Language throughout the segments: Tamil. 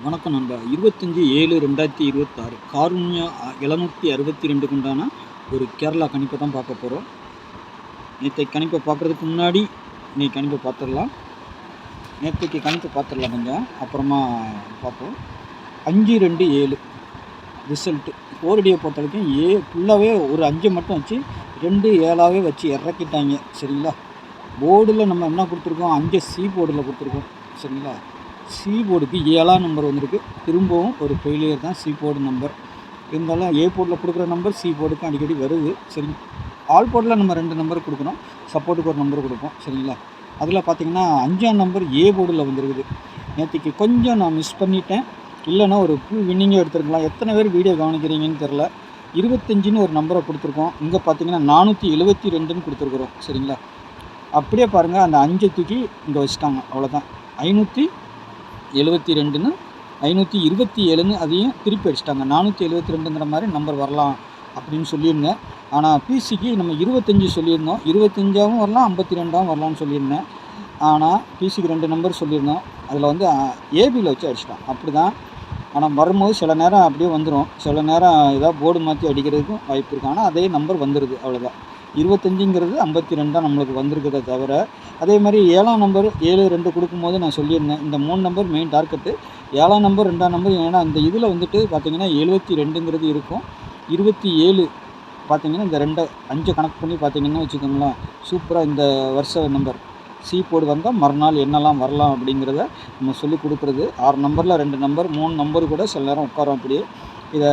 வணக்கம் நண்பா. 25/7/2026 காருண்யா 762 உண்டான ஒரு கேரளா கணிப்பை தான் பார்க்க போகிறோம். நேற்றைக்கு கணிப்பை பார்க்குறதுக்கு முன்னாடி இன்னைக்கு கணிப்பை பார்த்துடலாம். நேற்றைக்கு கணிப்பை பார்த்துடலாம் கொஞ்சம் அப்புறமா பார்ப்போம். 5-2-7 ரிசல்ட்டு போர்டியை பொறுத்த வரைக்கும் ஃபுல்லாகவே ஒரு 5 மட்டும் வச்சு 2-7ஆகவே வச்சு இறக்கிட்டாங்க. சரிங்களா? போர்டில் நம்ம என்ன கொடுத்துருக்கோம், 5 சி போர்டில் கொடுத்துருக்கோம். சரிங்களா? சி போர்டுக்கு 7ஆம் நம்பர் வந்திருக்கு. திரும்பவும் ஒரு ஃபெயிலியர் தான் சி போர்டு நம்பர். இருந்தாலும் ஏ போர்டில் கொடுக்குற நம்பர் சி போர்டுக்கு அடிக்கடி வருது. சரி, ஆல் போர்டில் நம்ம 2 நம்பர் கொடுக்குறோம், சப்போர்ட்டுக்கு ஒரு நம்பர் கொடுப்போம். சரிங்களா? அதில் பார்த்திங்கன்னா 5ஆம் நம்பர் ஏ போர்டில் வந்துருக்குது. நேற்றுக்கு கொஞ்சம் நான் மிஸ் பண்ணிட்டேன், இல்லைன்னா ஒரு ஃபுல் வின்னிங்காக எடுத்துருக்கலாம். எத்தனை பேர் வீடியோ கவனிக்கிறீங்கன்னு தெரில. 25ன்னு ஒரு நம்பரை கொடுத்துருக்கோம். இங்கே பார்த்தீங்கன்னா 472ன்னு கொடுத்துருக்குறோம். சரிங்களா? அப்படியே பாருங்கள், அந்த 5 தூக்கி இங்கே வச்சுட்டாங்க. அவ்வளோதான். 572ன்னு 527ன்னு அதையும் திருப்பி அடிச்சிட்டாங்க. 472ங்கிற மாதிரி நம்பர் வரலாம் அப்படின்னு சொல்லியிருந்தேன். ஆனால் பிசிக்கு நம்ம 25 சொல்லியிருந்தோம். 25ஆகவும் வரலாம், 52ஆகவும் வரலான்னு சொல்லியிருந்தேன். ஆனால் பிசிக்கு 2 நம்பர் சொல்லியிருந்தோம். அதில் வந்து ஏபியில் வச்சு அடிச்சிட்டோம். அப்படி தான். ஆனால் வரும்போது சில நேரம் அப்படியே வந்துடும், சில நேரம் ஏதாவது போர்டு மாற்றி அடிக்கிறதுக்கும் வாய்ப்பு இருக்குது. ஆனால் அதே நம்பர் வந்துடுது. அவ்வளோதான். 25ங்கிறது 52 நம்மளுக்கு வந்திருக்கிறத தவிர, அதே மாதிரி 7ஆம் நம்பர் 7-2 கொடுக்கும்போது நான் சொல்லியிருந்தேன், இந்த 3 நம்பர் மெயின் டார்கெட்டு. 7ஆம் நம்பர் 2ஆம் நம்பர், ஏன்னா இந்த இதில் வந்துட்டு பார்த்திங்கன்னா 72ங்கிறது இருக்கும். 27 பார்த்திங்கன்னா இந்த 5 கணக்கு பண்ணி பார்த்திங்கன்னா வச்சுக்கோங்களேன், சூப்பராக இந்த வருஷ நம்பர் சி போர்டு வந்தால் மறுநாள் என்னெல்லாம் வரலாம் அப்படிங்கிறத நம்ம சொல்லி கொடுக்குறது. 6 நம்பரில் 2 நம்பர் 3 நம்பர் கூட சில நேரம் உட்காரோம். அப்படியே இதை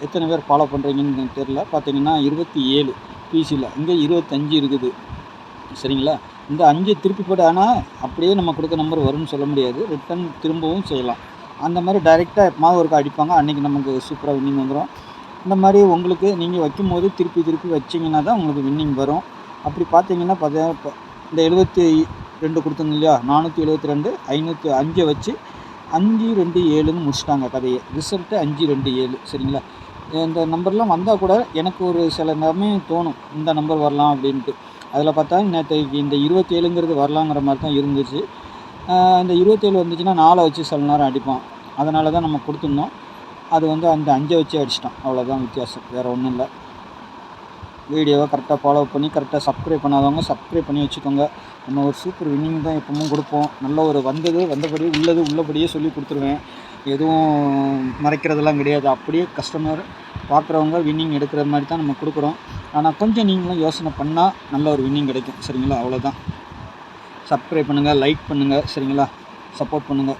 எத்தனை பேர் ஃபாலோ பண்ணுறீங்கன்னு தெரில. பார்த்திங்கன்னா 27 பிசியில், இங்கே 25 இருக்குது. சரிங்களா? இந்த 5 திருப்பி போட்டு, ஆனால் அப்படியே நம்ம கொடுக்க நம்பர் வரும்னு சொல்ல முடியாது, ரிட்டன் திரும்பவும் செய்யலாம். அந்த மாதிரி டைரெக்டாக எப்போது ஒருக்கா அடிப்பாங்க, அன்றைக்கி நமக்கு சூப்பராக வின்னிங் வந்துடும். இந்த மாதிரி உங்களுக்கு நீங்கள் வைக்கும்போது திருப்பி வச்சிங்கன்னா தான் உங்களுக்கு வின்னிங் வரும். அப்படி பார்த்தீங்கன்னா இந்த 72 கொடுத்துங்க இல்லையா, 472 505 வச்சு 5-2-7ன்னு முடிச்சிட்டாங்க கதையை. ரிசல்ட்டு 5-2-7. சரிங்களா? இந்த நம்பர்லாம் வந்தால் கூட எனக்கு ஒரு சில நேரமே தோணும் இந்த நம்பர் வரலாம் அப்படின்ட்டு. அதில் பார்த்தா நேற்றைக்கு இந்த 27ங்கிறது வரலாங்கிற மாதிரி தான் இருந்துச்சு. இந்த 27 வந்துச்சுன்னா 4 வச்சு சில நேரம் அடிப்பான். அதனால தான் நம்ம கொடுத்துருந்தோம். அது வந்து அந்த 5 வச்சு அடிச்சிட்டோம். அவ்வளோதான் வித்தியாசம், வேறு ஒன்றும் இல்லை. வீடியோவை கரெக்டாக ஃபாலோ பண்ணி கரெக்டாக சப்ஸ்கிரைப் பண்ணாதவங்க சப்ஸ்கிரைப் பண்ணி வச்சுக்கோங்க. நம்ம ஒரு சூப்பர் வின்னிங் தான் எப்பவும் கொடுப்போம். நல்ல ஒரு வந்தபடி உள்ளபடியே சொல்லி கொடுத்துருவேன். எதுவும் மறைக்கிறதெல்லாம் கிடையாது. அப்படியே கஸ்டமர் பார்க்குறவங்க வின்னிங் எடுக்கிற மாதிரி தான் நம்ம கொடுக்குறோம். ஆனால் கொஞ்சம் நீங்களும் யோசனை பண்ணால் நல்ல ஒரு வின்னிங் கிடைக்கும். சரிங்களா? அவ்வளோதான். சப்ஸ்கிரைப் பண்ணுங்கள், லைக் பண்ணுங்கள். சரிங்களா? சப்போர்ட் பண்ணுங்கள்.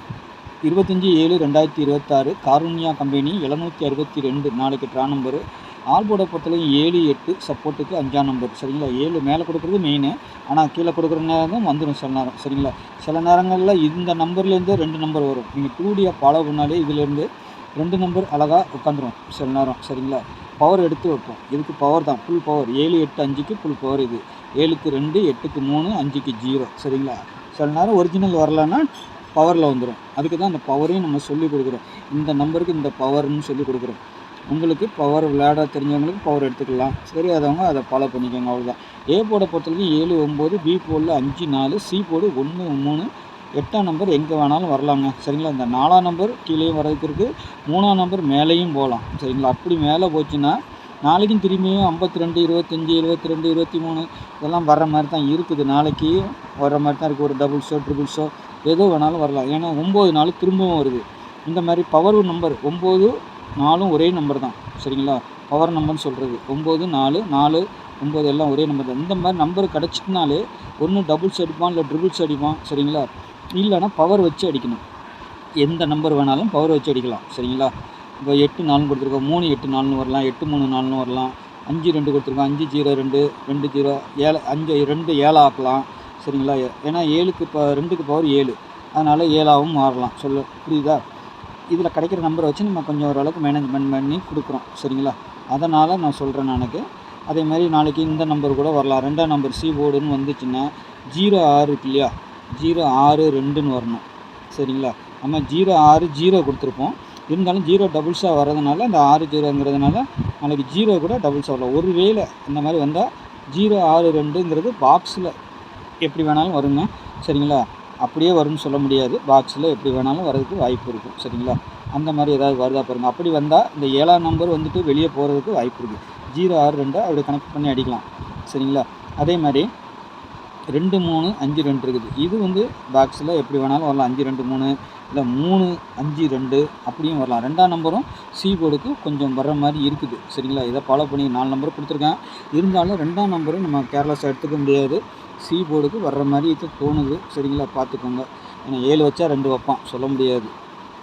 25/7/2026 காருண்யா கம்பெனி 762 நாளைக்கு ட்ரா நம்பரு. ஆல் போர்டை பொறுத்தவரைக்கும் 7-8 சப்போர்ட்டுக்கு 5ஆம் நம்பர். சரிங்களா? 7 மேலே கொடுக்குறது மெயின், ஆனால் கீழே கொடுக்குற நேரம் வந்துடும் சில நேரம். சரிங்களா? சில நேரங்களில் இந்த நம்பர்லேருந்து 2 நம்பர் வரும். நீங்கள் 2Dயை ஃபாலோ பண்ணாலே இதிலேருந்து 2 நம்பர் அழகாக உட்காந்துரும் சில நேரம். சரிங்களா? பவர் எடுத்து வைப்போம். இதுக்கு பவர் தான், ஃபுல் பவர். 7-8-5க்கு ஃபுல் பவர் இது. 7க்கு 2, 8க்கு 3, 5க்கு 0. சரிங்களா? சில நேரம் ஒரிஜினல் வரலன்னா பவரில் வந்துடும். அதுக்கு தான் அந்த பவரையும் நம்ம சொல்லிக் கொடுக்குறோம். இந்த நம்பருக்கு இந்த பவர்னு சொல்லி கொடுக்குறோம். உங்களுக்கு பவர் விளையாட தெரிஞ்சவங்களுக்கு பவர் எடுத்துக்கலாம், தெரியாதவங்க அதை ஃபாலோ பண்ணிக்கோங்க. அவ்வளோதான். ஏ போர்டை பொறுத்தவரைக்கும் 7-9, பி போர்டில் 5-4, சி போர்டு 1-3, 8ஆம் நம்பர் எங்கே வேணாலும் வரலாங்க. சரிங்களா? இந்த 4ஆம் நம்பர் கீழேயும் வரதுக்கு இருக்குது, 3ஆம் நம்பர் மேலேயும் போகலாம். சரிங்களா? அப்படி மேலே போச்சுன்னா நாளைக்கும் திரும்பியும் 52, 25, 72, 23 இதெல்லாம் வர்ற மாதிரி தான் இருக்குது. நாளைக்கு வர்ற மாதிரி தான் இருக்குது. ஒரு டபுள் ஷோ, ட்ரிபிள் ஷோ எதோ வேணாலும் வரலாம். ஏன்னா 9 நாள் திரும்பவும் வருது. இந்த மாதிரி பவர் நம்பர் 9, 4 ஒரே நம்பர் தான். சரிங்களா? பவர் நம்பர்னு சொல்கிறது 9, 4, 4, 9 எல்லாம் ஒரே நம்பர் தான். இந்த மாதிரி நம்பர் கிடச்சிட்டுனாலே ஒன்று டபுள்ஸ் அடிப்பான், இல்லை ட்ரிபிள்ஸ் அடிப்பான். சரிங்களா? இல்லைனா பவர் வச்சு அடிக்கணும். எந்த நம்பர் வேணாலும் பவர் வச்சு அடிக்கலாம். சரிங்களா? இப்போ 8-4 கொடுத்துருக்கோம், 3-8-4ன்னு வரலாம், 8-3-4ன்னு வரலாம். 5-2 கொடுத்துருக்கோம், 5-0-2, 2-0, 7 5-2 7 ஆக்கலாம். சரிங்களா? ஏன்னா 7க்கு 2க்கு பவர் 7, அதனால் 7ஆகவும் மாறலாம். புரியுதா? இதில் கிடைக்கிற நம்பரை வச்சு நம்ம கொஞ்சம் ஓரளவுக்கு மேனேஜ்மெண்ட் பண்ணி கொடுக்குறோம். சரிங்களா? அதனால் நான் சொல்கிறேன். அதே மாதிரி நாளைக்கு இந்த நம்பர் கூட வரலாம். 2ஆம் நம்பர் சி போர்டுன்னு வந்துச்சுன்னா 06 இருக்கு இல்லையா, 06-2ன்னு வரணும். சரிங்களா? நம்ம 06-0 கொடுத்துருப்போம். இருந்தாலும் 0 டபுள்ஸாக வர்றதுனால அந்த 6-0ங்கிறதுனால நாளைக்கு 0 கூட டபுள்ஸாக வரலாம். ஒரு வேளை இந்த மாதிரி வந்தால் 06-2ங்கிறது பாக்ஸில் எப்படி வேணாலும் வருங்க. சரிங்களா? அப்படியே வரும்னு சொல்ல முடியாது. பாக்ஸில் எப்படி வேணாலும் வரதுக்கு வாய்ப்பு இருக்கும். சரிங்களா? அந்த மாதிரி ஏதாவது வருதா பாருங்கள். அப்படி வந்தால் இந்த 7ஆம் நம்பர் வந்துட்டு வெளியே போகிறதுக்கு வாய்ப்பு இருக்குது. 0, 6, 2 அப்படி கனெக்ட் பண்ணி அடிக்கலாம். சரிங்களா? அதே மாதிரி 2, 3, 5, 2 இருக்குது. இது வந்து பாக்ஸில் எப்படி வேணாலும் வரலாம். 5, 2, 3 இல்லை 3, 5, 2 அப்படியும் வரலாம். 2ஆம் நம்பரும் சி போர்டுக்கு கொஞ்சம் வர்ற மாதிரி இருக்குது. சரிங்களா? இதை ஃபாலோ பண்ணி 4 நம்பர் கொடுத்துருக்கேன். இருந்தாலும் 2ஆம் நம்பரும் நம்ம கேர்லெஸ்ஸாக எடுத்துக்க முடியாது. சி போர்டுக்கு வர்ற மாதிரி இது தோணுது. சரிங்களா? பார்த்துக்கோங்க. ஏன்னா 7 வச்சா 2 வைப்பான், சொல்ல முடியாது.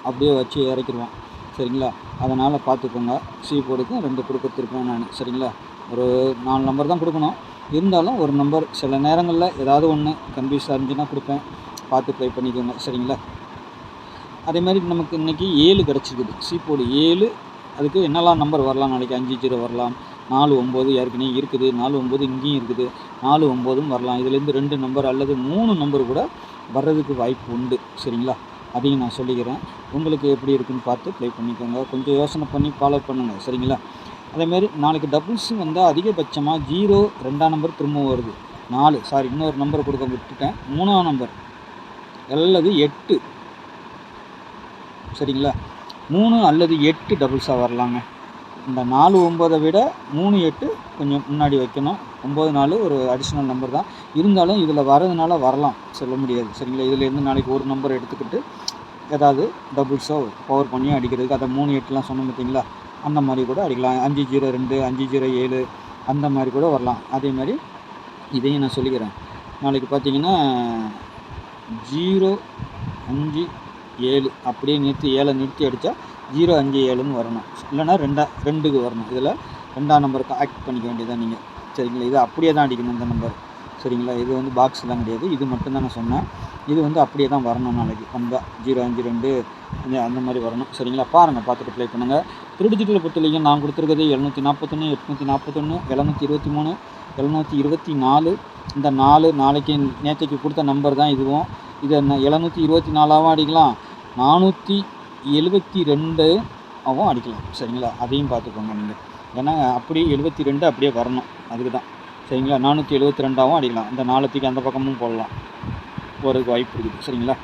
அப்படியே வச்சு இறக்கிடுவான். சரிங்களா? அதனால் பார்த்துக்கோங்க. சி போர்டுக்கு 2 கொடுத்துருப்பேன் நான். சரிங்களா? ஒரு 4 நம்பர் தான் கொடுக்கணும். இருந்தாலும் ஒரு நம்பர் சில நேரங்களில் ஏதாவது ஒன்று கன்ஃபியூஸாக இருந்துச்சுன்னா கொடுப்பேன். பார்த்து ட்ரை பண்ணிக்கோங்க. சரிங்களா? அதே மாதிரி நமக்கு இன்றைக்கி 7 கிடச்சிருக்குது. C board 7. அதுக்கு என்னெல்லாம் நம்பர் வரலாம் நாளைக்கு? 5, 0 வரலாம். 4, 9 ஏற்கனவே இருக்குது. 4, 9 இங்கேயும் இருக்குது. 4, 9ம் வரலாம். இதுலேருந்து 2 நம்பர் அல்லது 3 நம்பர் கூட வர்றதுக்கு வாய்ப்பு உண்டு. சரிங்களா? அதையும் நான் சொல்லிக்கிறேன். உங்களுக்கு எப்படி இருக்குன்னு பார்த்து ப்ளே பண்ணிக்கோங்க. கொஞ்சம் யோசனை பண்ணி ஃபாலோ பண்ணுங்கள். சரிங்களா? அதேமாரி நாளைக்கு டபுள்ஸு வந்தால் அதிகபட்சமாக 0, 2ஆம் நம்பர் திரும்பவும் வருது. 4 இன்னொரு நம்பர் கொடுக்க விட்டுட்டேன். 3ஆம் நம்பர் அல்லது 8. சரிங்களா? 3 அல்லது 8 டபுள்ஸாக வரலாங்க. இந்த 4, 9 விட 3, 8 கொஞ்சம் முன்னாடி வைக்கணும். 9, 4 ஒரு அடிஷ்னல் நம்பர் தான். இருந்தாலும் இதில் வரதுனால வரலாம், சொல்ல முடியாது. சரிங்களா? இதிலேருந்து நாளைக்கு ஒரு நம்பர் எடுத்துக்கிட்டு ஏதாவது டபுள்ஸோ பவர் பண்ணி அடிக்கிறதுக்கு அதை 3, 8லாம் சொன்னோம் பார்த்தீங்களா? அந்த மாதிரி கூட அடிக்கலாம். 5, 0, 2, 5, 0, 7 அந்த மாதிரி கூட வரலாம். அதே மாதிரி இதையும் நான் சொல்லிக்கிறேன். நாளைக்கு பார்த்தீங்கன்னா 0, 5, 7 அப்படியே நிறுத்தி 7 நிறுத்தி அடித்தா 0, 5, 7ன்னு வரணும். இல்லைனா 2க்கு வரணும். இதில் 2ஆம் நம்பருக்கு ஆக்ட் பண்ணிக்க வேண்டியதான் நீங்கள். சரிங்களா? இது அப்படியே தான் அடிக்கணும் இந்த நம்பர். சரிங்களா? இது வந்து பாக்ஸ்லாம் கிடையாது. இது மட்டும்தான் நான் சொன்னேன். இது வந்து அப்படியே தான் வரணும் நாளைக்கு வந்தால் 0, 5, 2 அந்த மாதிரி வரணும். சரிங்களா? பாருங்கள், பார்த்துட்டு ப்ளே பண்ணுங்கள். டிஜிட்டலை பொறுத்த வரைக்கும் நான் கொடுத்துருக்கிறது 741, 841, 723, 724. இந்த 4 நாளைக்கு நேற்றைக்கு கொடுத்த நம்பர் தான் இதுவும். இதை 724ஆகவும் அடிக்கலாம், 472ஆகவும் அடிக்கலாம். சரிங்களா? அதையும் பார்த்துக்கோங்க நீங்கள். ஏன்னா அப்படியே 72 அப்படியே வரணும், அதுக்கு தான். சரிங்களா? 472ஆகவும் அடிக்கலாம். இந்த 4க்கு அந்த பக்கமும் போடலாம், போகிறதுக்கு வாய்ப்பு இருக்குது. சரிங்களா?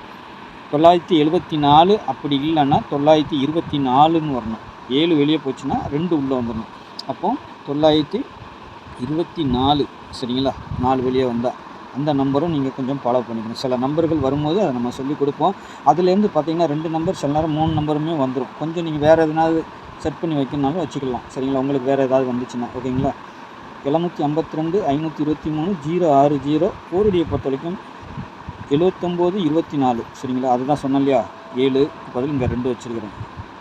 974 அப்படி இல்லைன்னா 924ன்னு வரணும். 7 வெளியே போச்சுன்னா 2 உள்ளே வந்துடணும். அப்போது 924. சரிங்களா? 4 வெளியே வந்தால் அந்த நம்பரும் நீங்கள் கொஞ்சம் ஃபாலோ பண்ணிக்கணும். சில நம்பர்கள் வரும்போது அதை நம்ம சொல்லிக் கொடுப்போம். அதுலேருந்து பார்த்தீங்கன்னா 2 நம்பர், சில நேரம் 3 நம்பருமே வந்துடும். கொஞ்சம் நீங்கள் வேறு எதனாவது செட் பண்ணி வைக்கணுனாலும் வச்சுக்கலாம். சரிங்களா? உங்களுக்கு வேறு ஏதாவது வந்துச்சுன்னா. ஓகேங்களா? 752, 523, 060 போருடைய பொறுத்த வரைக்கும் 79, 24. சரிங்களா? அதுதான் சொன்னேன் இல்லையா? 7 பதில் இங்கே 2 வச்சுருக்கிறேன்.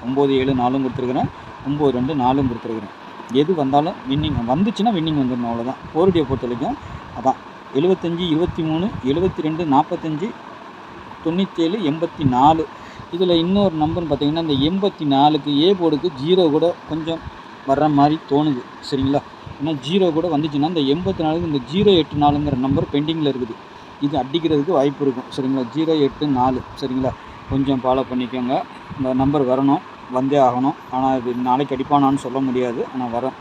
9, 7, 4 கொடுத்துருக்குறேன். 9, 2, 4 கொடுத்துருக்குறேன். எது வந்தாலும் வின்னிங் வந்துச்சுன்னா வின்னிங் வந்துடணும், அவ்வளோதான். போருடைய பொறுத்த வரைக்கும் அதான் 75, 23, 72, 45, 97, 84. இதில் இன்னொரு நம்பர்னு பார்த்தீங்கன்னா இந்த 84க்கு ஏ போர்டுக்கு 0 கூட கொஞ்சம் வர்ற மாதிரி தோணுது. சரிங்களா? ஏன்னா 0 கூட வந்துச்சுன்னா இந்த 84க்கு இந்த 084ங்கிற நம்பர் பெண்டிங்கில் இருக்குது. இது அடிக்கிறதுக்கு வாய்ப்பு இருக்கும். சரிங்களா? 084. சரிங்களா? கொஞ்சம் ஃபாலோ பண்ணிக்கோங்க. இந்த நம்பர் வரணும், வந்தே ஆகணும். ஆனால் இது நாளைக்கு அடிப்பானான்னு சொல்ல முடியாது. ஆனால் வரும்.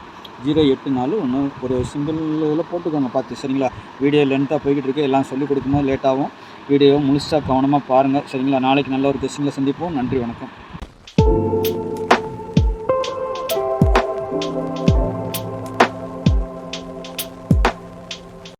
084 ஒன்று ஒரு சிம்பிள் இதில் போட்டுக்கோங்க பார்த்து. சரிங்களா? வீடியோ லென்த்தாக போய்கிட்டு இருக்கு. எல்லாம் சொல்லிக் கொடுக்கும்போது லேட்டாகும். வீடியோவை முழுசாக கவனமாக பாருங்கள். சரிங்களா? நாளைக்கு நல்ல ஒரு கொஸ்டினில் சந்திப்போம். நன்றி, வணக்கம்.